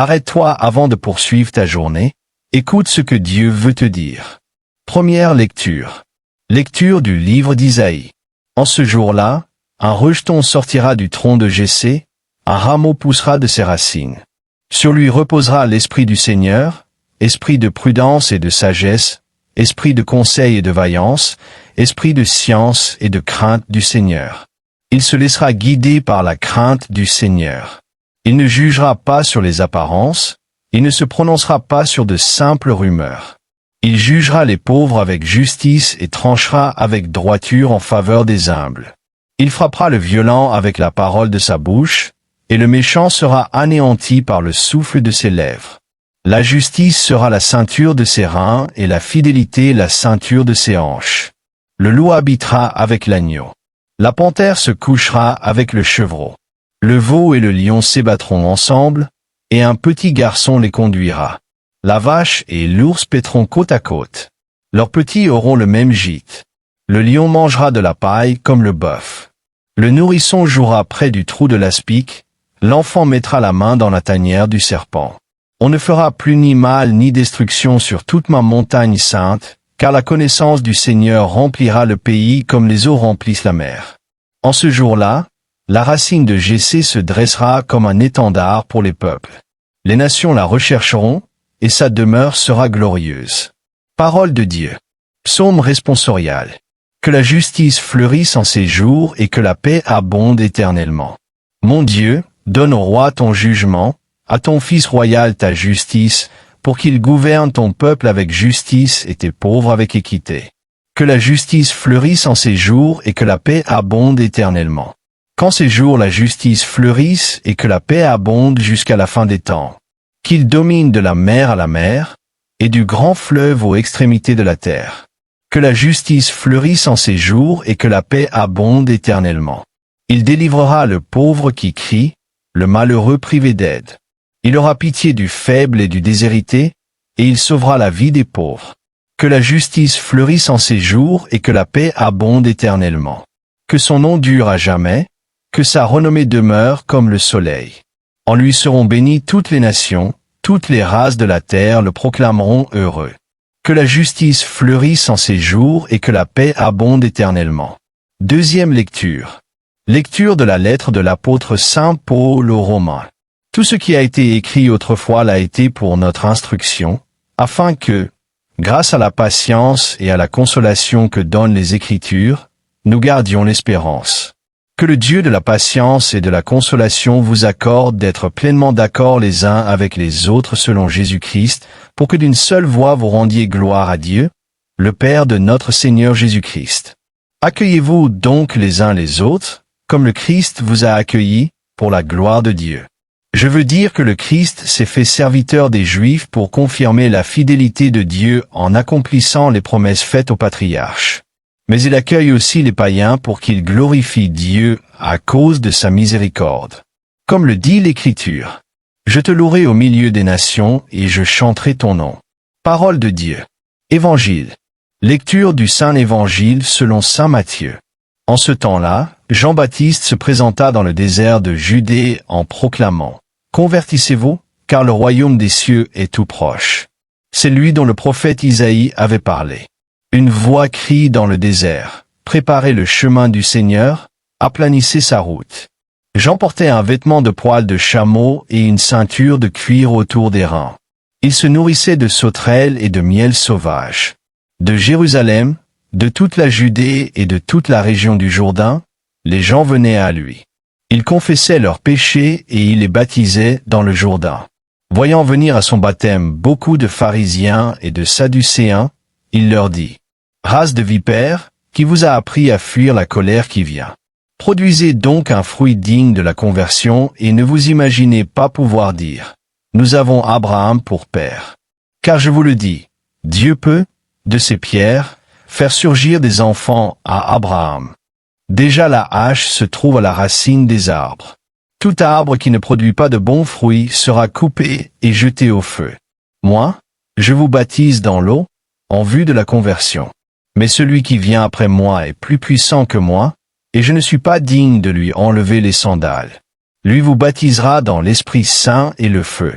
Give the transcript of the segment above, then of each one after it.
Arrête-toi avant de poursuivre ta journée. Écoute ce que Dieu veut te dire. Première lecture. Lecture du livre d'Isaïe. En ce jour-là, un rejeton sortira du tronc de Jessé, un rameau poussera de ses racines. Sur lui reposera l'esprit du Seigneur, esprit de prudence et de sagesse, esprit de conseil et de vaillance, esprit de science et de crainte du Seigneur. Il se laissera guider par la crainte du Seigneur. Il ne jugera pas sur les apparences, il ne se prononcera pas sur de simples rumeurs. Il jugera les pauvres avec justice et tranchera avec droiture en faveur des humbles. Il frappera le violent avec la parole de sa bouche, et le méchant sera anéanti par le souffle de ses lèvres. La justice sera la ceinture de ses reins et la fidélité la ceinture de ses hanches. Le loup habitera avec l'agneau. La panthère se couchera avec le chevreau. Le veau et le lion s'ébattront ensemble, et un petit garçon les conduira. La vache et l'ours paîtront côte à côte. Leurs petits auront le même gîte. Le lion mangera de la paille comme le bœuf. Le nourrisson jouera près du trou de l'aspic, l'enfant mettra la main dans la tanière du serpent. On ne fera plus ni mal ni destruction sur toute ma montagne sainte, car la connaissance du Seigneur remplira le pays comme les eaux remplissent la mer. En ce jour-là, la racine de Jessé se dressera comme un étendard pour les peuples. Les nations la rechercheront, et sa demeure sera glorieuse. Parole de Dieu. Psaume responsorial. Que la justice fleurisse en ces jours et que la paix abonde éternellement. Mon Dieu, donne au roi ton jugement, à ton fils royal ta justice, pour qu'il gouverne ton peuple avec justice et tes pauvres avec équité. Que la justice fleurisse en ces jours et que la paix abonde éternellement. Qu'en ces jours la justice fleurisse et que la paix abonde jusqu'à la fin des temps. Qu'il domine de la mer à la mer, et du grand fleuve aux extrémités de la terre. Que la justice fleurisse en ces jours et que la paix abonde éternellement. Il délivrera le pauvre qui crie, le malheureux privé d'aide. Il aura pitié du faible et du déshérité, et il sauvera la vie des pauvres. Que la justice fleurisse en ces jours et que la paix abonde éternellement. Que son nom dure à jamais, que sa renommée demeure comme le soleil. En lui seront bénies toutes les nations, toutes les races de la terre le proclameront heureux. Que la justice fleurisse en ces jours et que la paix abonde éternellement. Deuxième lecture. Lecture de la lettre de l'apôtre Saint Paul aux Romains. Tout ce qui a été écrit autrefois l'a été pour notre instruction, afin que, grâce à la patience et à la consolation que donnent les Écritures, nous gardions l'espérance. Que le Dieu de la patience et de la consolation vous accorde d'être pleinement d'accord les uns avec les autres selon Jésus-Christ, pour que d'une seule voix vous rendiez gloire à Dieu, le Père de notre Seigneur Jésus-Christ. Accueillez-vous donc les uns les autres, comme le Christ vous a accueillis, pour la gloire de Dieu. Je veux dire que le Christ s'est fait serviteur des Juifs pour confirmer la fidélité de Dieu en accomplissant les promesses faites aux patriarches. Mais il accueille aussi les païens pour qu'ils glorifient Dieu à cause de sa miséricorde. Comme le dit l'Écriture. Je te louerai au milieu des nations et je chanterai ton nom. Parole de Dieu. Évangile. Lecture du Saint Évangile selon saint Matthieu. En ce temps-là, Jean-Baptiste se présenta dans le désert de Judée en proclamant « Convertissez-vous, car le royaume des cieux est tout proche. » C'est lui dont le prophète Isaïe avait parlé. Une voix crie dans le désert, « Préparez le chemin du Seigneur, aplanissez sa route. » Jean portait un vêtement de poil de chameau et une ceinture de cuir autour des reins. Il se nourrissait de sauterelles et de miel sauvage. De Jérusalem, de toute la Judée et de toute la région du Jourdain, les gens venaient à lui. Il confessait leurs péchés et il les baptisait dans le Jourdain. Voyant venir à son baptême beaucoup de pharisiens et de sadducéens, il leur dit, « Race de vipères, qui vous a appris à fuir la colère qui vient? Produisez donc un fruit digne de la conversion et ne vous imaginez pas pouvoir dire, « Nous avons Abraham pour père. » Car je vous le dis, Dieu peut, de ces pierres, faire surgir des enfants à Abraham. Déjà la hache se trouve à la racine des arbres. Tout arbre qui ne produit pas de bons fruits sera coupé et jeté au feu. Moi, je vous baptise dans l'eau, en vue de la conversion. Mais celui qui vient après moi est plus puissant que moi, et je ne suis pas digne de lui enlever les sandales. Lui vous baptisera dans l'Esprit Saint et le feu.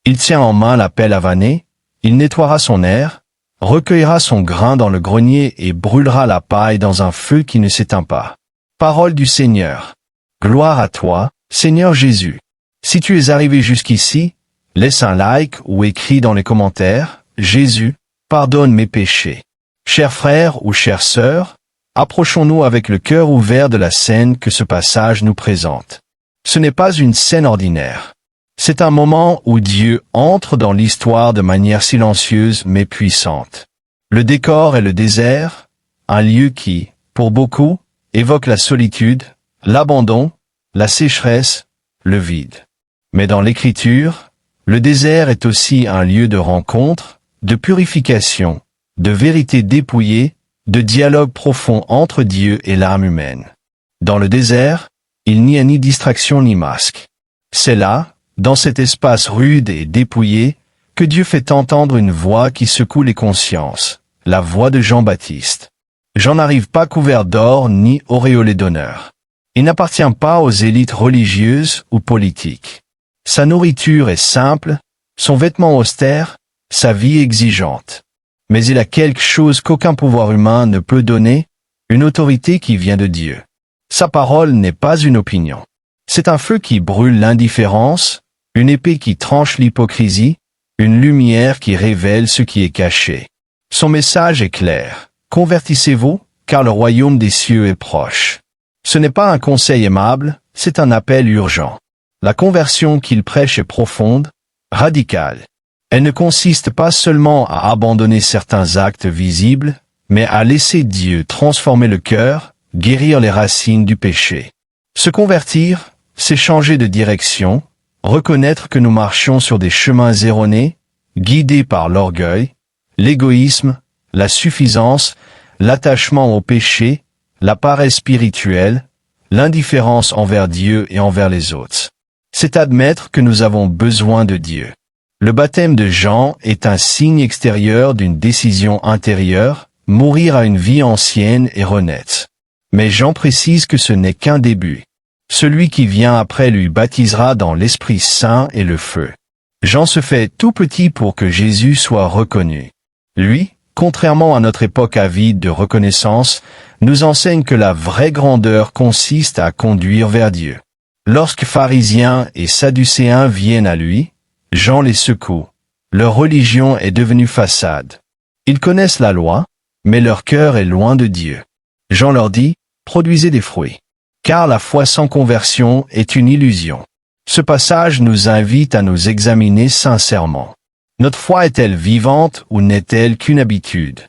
Il tient en main la pelle à vanner, il nettoiera son aire, recueillera son grain dans le grenier et brûlera la paille dans un feu qui ne s'éteint pas. Parole du Seigneur. Gloire à toi, Seigneur Jésus. Si tu es arrivé jusqu'ici, laisse un like ou écris dans les commentaires, Jésus, pardonne mes péchés. Chers frères ou chères sœurs, approchons-nous avec le cœur ouvert de la scène que ce passage nous présente. Ce n'est pas une scène ordinaire. C'est un moment où Dieu entre dans l'histoire de manière silencieuse mais puissante. Le décor est le désert, un lieu qui, pour beaucoup, évoque la solitude, l'abandon, la sécheresse, le vide. Mais dans l'Écriture, le désert est aussi un lieu de rencontre, de purification, de vérité dépouillée, de dialogue profond entre Dieu et l'âme humaine. Dans le désert, il n'y a ni distraction ni masque. C'est là, dans cet espace rude et dépouillé, que Dieu fait entendre une voix qui secoue les consciences, la voix de Jean-Baptiste. Jean n'arrive pas couvert d'or ni auréolé d'honneur. Il n'appartient pas aux élites religieuses ou politiques. Sa nourriture est simple, son vêtement austère, sa vie exigeante. Mais il a quelque chose qu'aucun pouvoir humain ne peut donner, une autorité qui vient de Dieu. Sa parole n'est pas une opinion. C'est un feu qui brûle l'indifférence, une épée qui tranche l'hypocrisie, une lumière qui révèle ce qui est caché. Son message est clair. Convertissez-vous, car le royaume des cieux est proche. Ce n'est pas un conseil aimable, c'est un appel urgent. La conversion qu'il prêche est profonde, radicale. Elle ne consiste pas seulement à abandonner certains actes visibles, mais à laisser Dieu transformer le cœur, guérir les racines du péché. Se convertir, c'est changer de direction, reconnaître que nous marchions sur des chemins erronés, guidés par l'orgueil, l'égoïsme, la suffisance, l'attachement au péché, la paresse spirituelle, l'indifférence envers Dieu et envers les autres. C'est admettre que nous avons besoin de Dieu. Le baptême de Jean est un signe extérieur d'une décision intérieure, mourir à une vie ancienne et renaître. Mais Jean précise que ce n'est qu'un début. Celui qui vient après lui baptisera dans l'Esprit Saint et le feu. Jean se fait tout petit pour que Jésus soit reconnu. Lui, contrairement à notre époque avide de reconnaissance, nous enseigne que la vraie grandeur consiste à conduire vers Dieu. Lorsque pharisiens et sadducéens viennent à lui, Jean les secoue. Leur religion est devenue façade. Ils connaissent la loi, mais leur cœur est loin de Dieu. Jean leur dit, produisez des fruits. Car la foi sans conversion est une illusion. Ce passage nous invite à nous examiner sincèrement. Notre foi est-elle vivante ou n'est-elle qu'une habitude?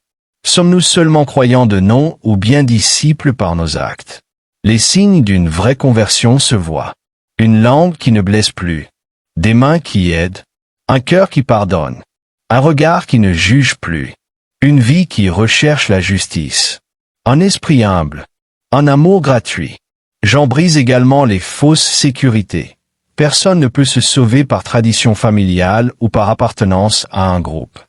Sommes-nous seulement croyants de nom ou bien disciples par nos actes? Les signes d'une vraie conversion se voient. Une langue qui ne blesse plus. Des mains qui aident. Un cœur qui pardonne. Un regard qui ne juge plus. Une vie qui recherche la justice. Un esprit humble. Un amour gratuit. J'en brise également les fausses sécurités. Personne ne peut se sauver par tradition familiale ou par appartenance à un groupe.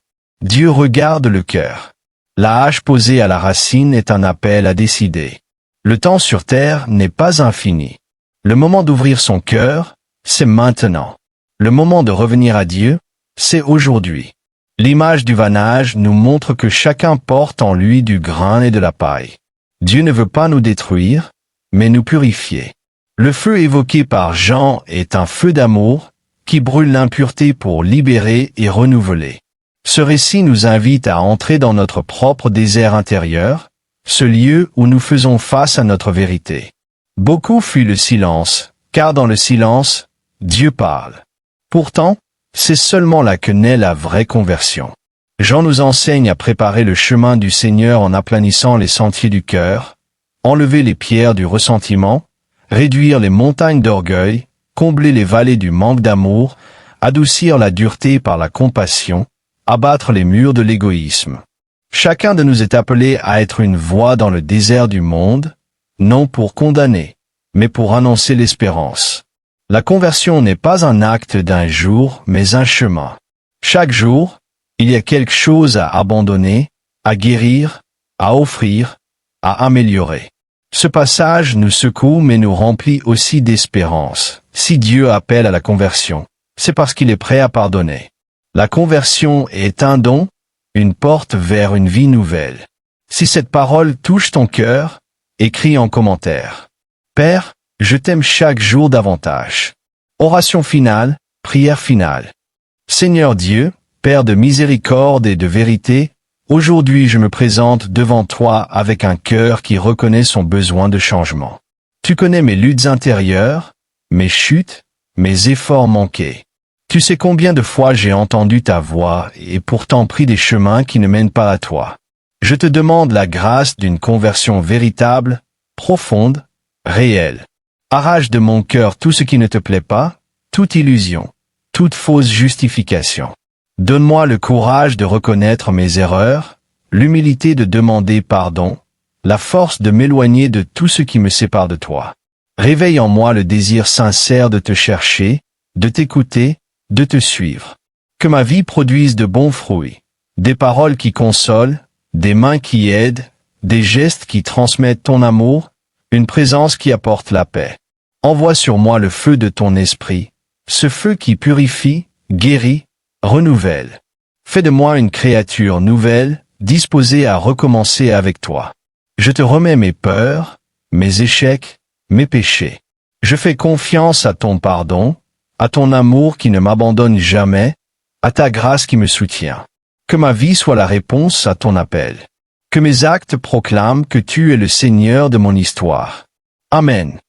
Dieu regarde le cœur. La hache posée à la racine est un appel à décider. Le temps sur terre n'est pas infini. Le moment d'ouvrir son cœur, c'est maintenant. Le moment de revenir à Dieu, c'est aujourd'hui. L'image du vannage nous montre que chacun porte en lui du grain et de la paille. Dieu ne veut pas nous détruire, mais nous purifier. Le feu évoqué par Jean est un feu d'amour qui brûle l'impureté pour libérer et renouveler. Ce récit nous invite à entrer dans notre propre désert intérieur, ce lieu où nous faisons face à notre vérité. Beaucoup fuient le silence, car dans le silence, Dieu parle. Pourtant, c'est seulement là que naît la vraie conversion. Jean nous enseigne à préparer le chemin du Seigneur en aplanissant les sentiers du cœur, enlever les pierres du ressentiment, réduire les montagnes d'orgueil, combler les vallées du manque d'amour, adoucir la dureté par la compassion, abattre les murs de l'égoïsme. Chacun de nous est appelé à être une voix dans le désert du monde, non pour condamner, mais pour annoncer l'espérance. La conversion n'est pas un acte d'un jour, mais un chemin. Chaque jour, il y a quelque chose à abandonner, à guérir, à offrir, à améliorer. Ce passage nous secoue mais nous remplit aussi d'espérance. Si Dieu appelle à la conversion, c'est parce qu'il est prêt à pardonner. La conversion est un don, une porte vers une vie nouvelle. Si cette parole touche ton cœur, écris en commentaire. Père, je t'aime chaque jour davantage. Oration finale, prière finale. Seigneur Dieu, Père de miséricorde et de vérité, aujourd'hui je me présente devant toi avec un cœur qui reconnaît son besoin de changement. Tu connais mes luttes intérieures, mes chutes, mes efforts manqués. Tu sais combien de fois j'ai entendu ta voix et pourtant pris des chemins qui ne mènent pas à toi. Je te demande la grâce d'une conversion véritable, profonde, réelle. Arrache de mon cœur tout ce qui ne te plaît pas, toute illusion, toute fausse justification. Donne-moi le courage de reconnaître mes erreurs, l'humilité de demander pardon, la force de m'éloigner de tout ce qui me sépare de toi. Réveille en moi le désir sincère de te chercher, de t'écouter, de te suivre. Que ma vie produise de bons fruits, des paroles qui consolent, des mains qui aident, des gestes qui transmettent ton amour, une présence qui apporte la paix. Envoie sur moi le feu de ton esprit, ce feu qui purifie, guérit, renouvelle. Fais de moi une créature nouvelle, disposée à recommencer avec toi. Je te remets mes peurs, mes échecs, mes péchés. Je fais confiance à ton pardon, à ton amour qui ne m'abandonne jamais, à ta grâce qui me soutient. Que ma vie soit la réponse à ton appel. Que mes actes proclament que tu es le Seigneur de mon histoire. Amen.